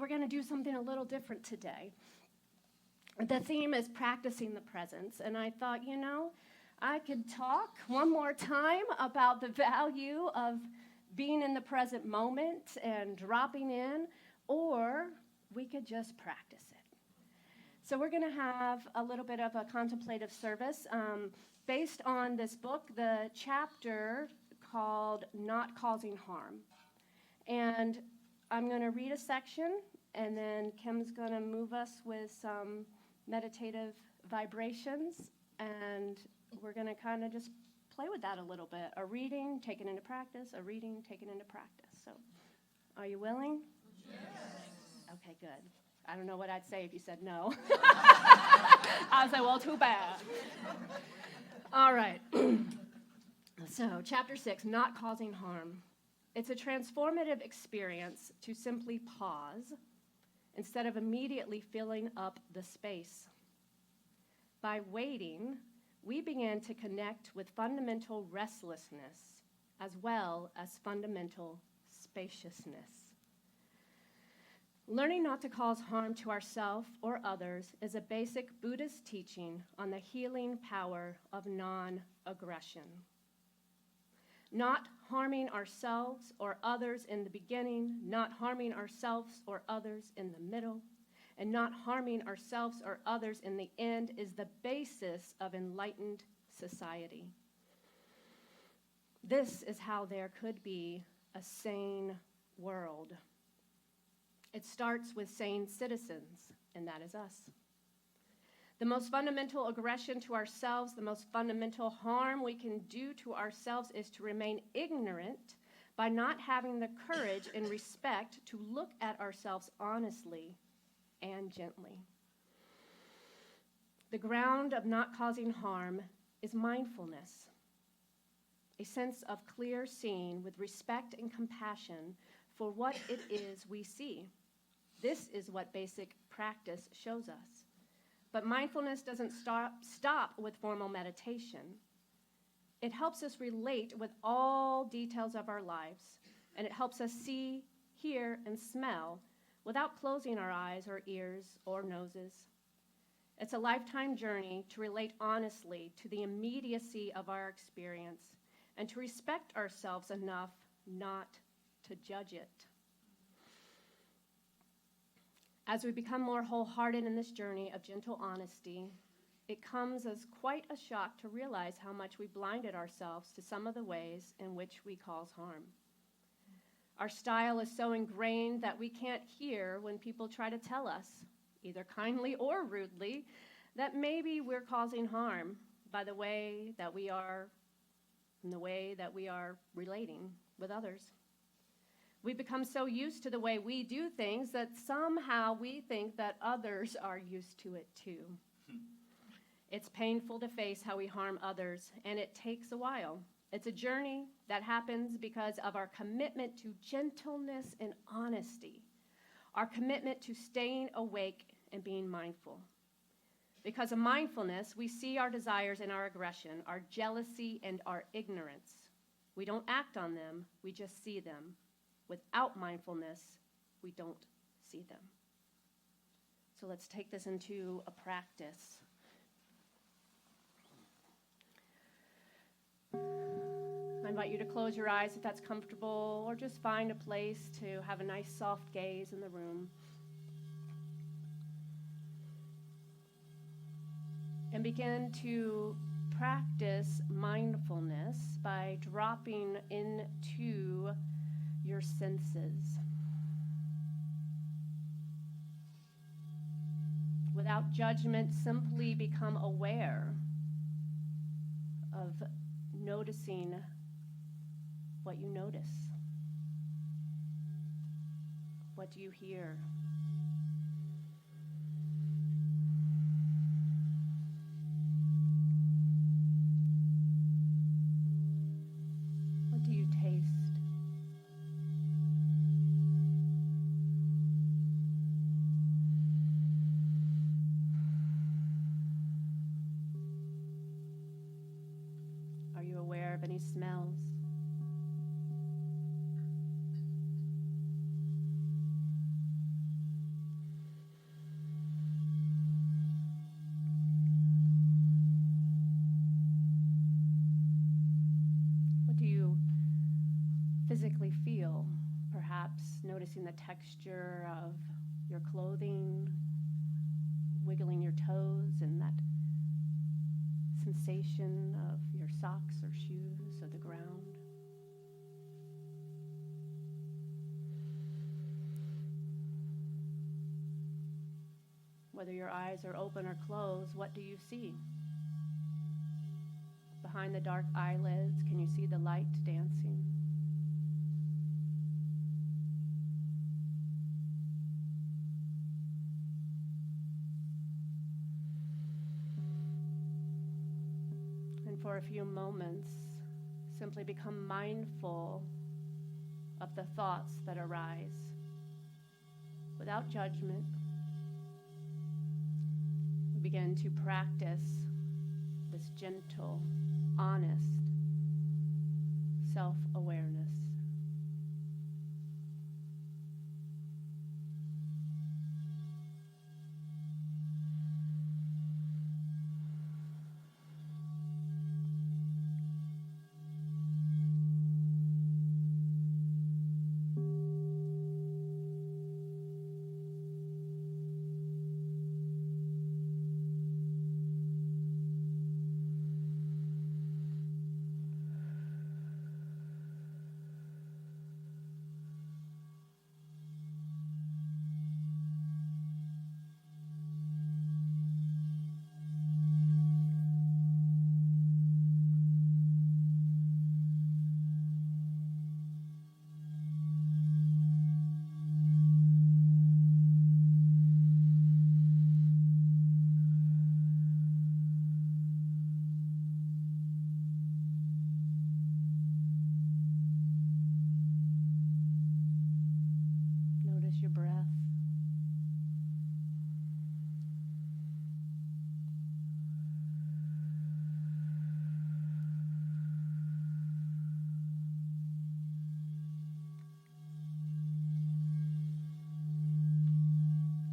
we're going to do something a little different today. The theme is practicing the presence, and I thought, I could talk one more time about the value of being in the present moment and dropping in, or we could just practice it. So we're going to have a little bit of a contemplative service based on this book, the chapter called Not Causing Harm. And I'm going to read a section, and then Kim's going to move us with some meditative vibrations, and we're going to kind of just play with that a little bit. A reading, taken into practice, a reading, taken into practice. So, are you willing? Yes. Okay, good. I don't know what I'd say if you said no. I'd say, well, too bad. All right. So, chapter 6, Not Causing Harm. It's a transformative experience to simply pause instead of immediately filling up the space. By waiting, we begin to connect with fundamental restlessness as well as fundamental spaciousness. Learning not to cause harm to ourselves or others is a basic Buddhist teaching on the healing power of non-aggression. Not harming ourselves or others in the beginning, not harming ourselves or others in the middle, and not harming ourselves or others in the end is the basis of enlightened society. This is how there could be a sane world. It starts with sane citizens, and that is us. The most fundamental aggression to ourselves, the most fundamental harm we can do to ourselves is to remain ignorant by not having the courage and respect to look at ourselves honestly and gently. The ground of not causing harm is mindfulness, a sense of clear seeing with respect and compassion for what it is we see. This is what basic practice shows us. But mindfulness doesn't stop with formal meditation. It helps us relate with all details of our lives, and it helps us see, hear, and smell without closing our eyes or ears or noses. It's a lifetime journey to relate honestly to the immediacy of our experience and to respect ourselves enough not to judge it. As we become more wholehearted in this journey of gentle honesty, it comes as quite a shock to realize how much we blinded ourselves to some of the ways in which we cause harm. Our style is so ingrained that we can't hear when people try to tell us, either kindly or rudely, that maybe we're causing harm by the way that we are, in the way that we are relating with others. We become so used to the way we do things that somehow we think that others are used to it too. It's painful to face how we harm others, and it takes a while. It's a journey that happens because of our commitment to gentleness and honesty, our commitment to staying awake and being mindful. Because of mindfulness, we see our desires and our aggression, our jealousy and our ignorance. We don't act on them, we just see them. Without mindfulness, we don't see them. So let's take this into a practice. I invite you to close your eyes if that's comfortable, or just find a place to have a nice soft gaze in the room. And begin to practice mindfulness by dropping into your senses. Without judgment, simply become aware of noticing what you notice. What do you hear? What do you taste? Are you aware of any smells? perhaps noticing the texture of your clothing, wiggling your toes, and that sensation of your socks or shoes or the ground. Whether your eyes are open or closed, what do you see? Behind the dark eyelids, can you see the light dancing? And for a few moments, simply become mindful of the thoughts that arise without judgment. We begin to practice this gentle, honest self-awareness. Your breath.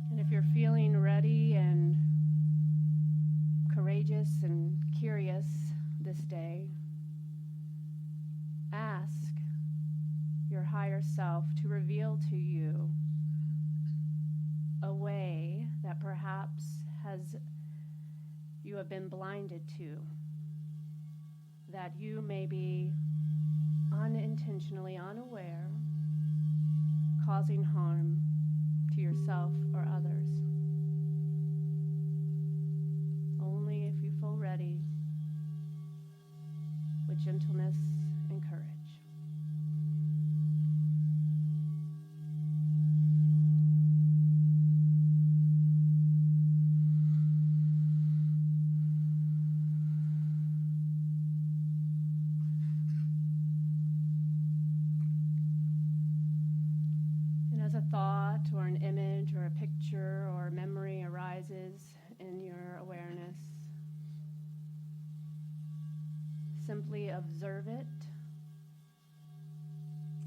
And if you're feeling ready and courageous and curious this day, ask your higher self to reveal to you a way that perhaps you have been blinded to, that you may be unintentionally unaware, causing harm to yourself or others. Only if you feel ready, with gentleness and courage. As a thought or an image or a picture or a memory arises in your awareness, simply observe it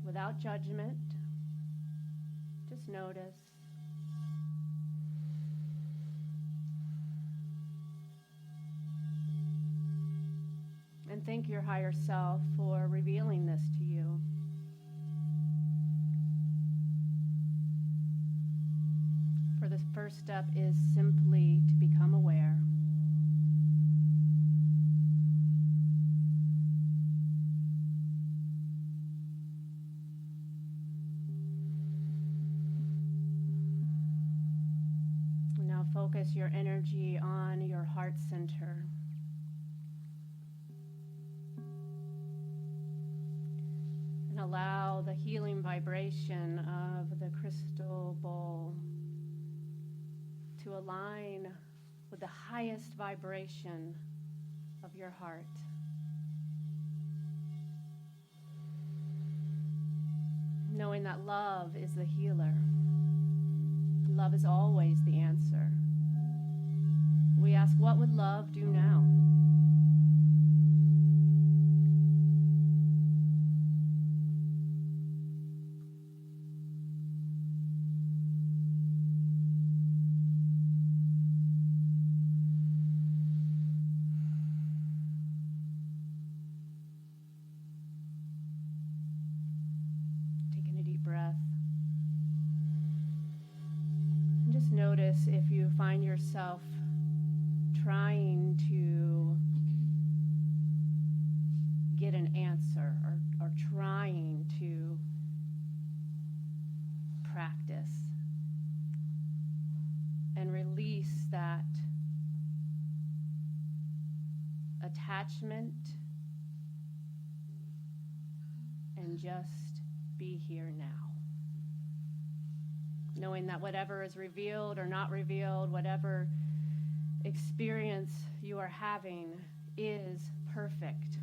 without judgment. Just notice. And thank your higher self for revealing this to you. For the first step is simply to become aware. Now focus your energy on your heart center. And allow the healing vibration of the crystal bowl to align with the highest vibration of your heart. Knowing that love is the healer. Love is always the answer. We ask, what would love do now? Breath. notice if you find yourself trying to get an answer or trying to practice, and release that attachment and just be here now. Knowing that whatever is revealed or not revealed, whatever experience you are having is perfect.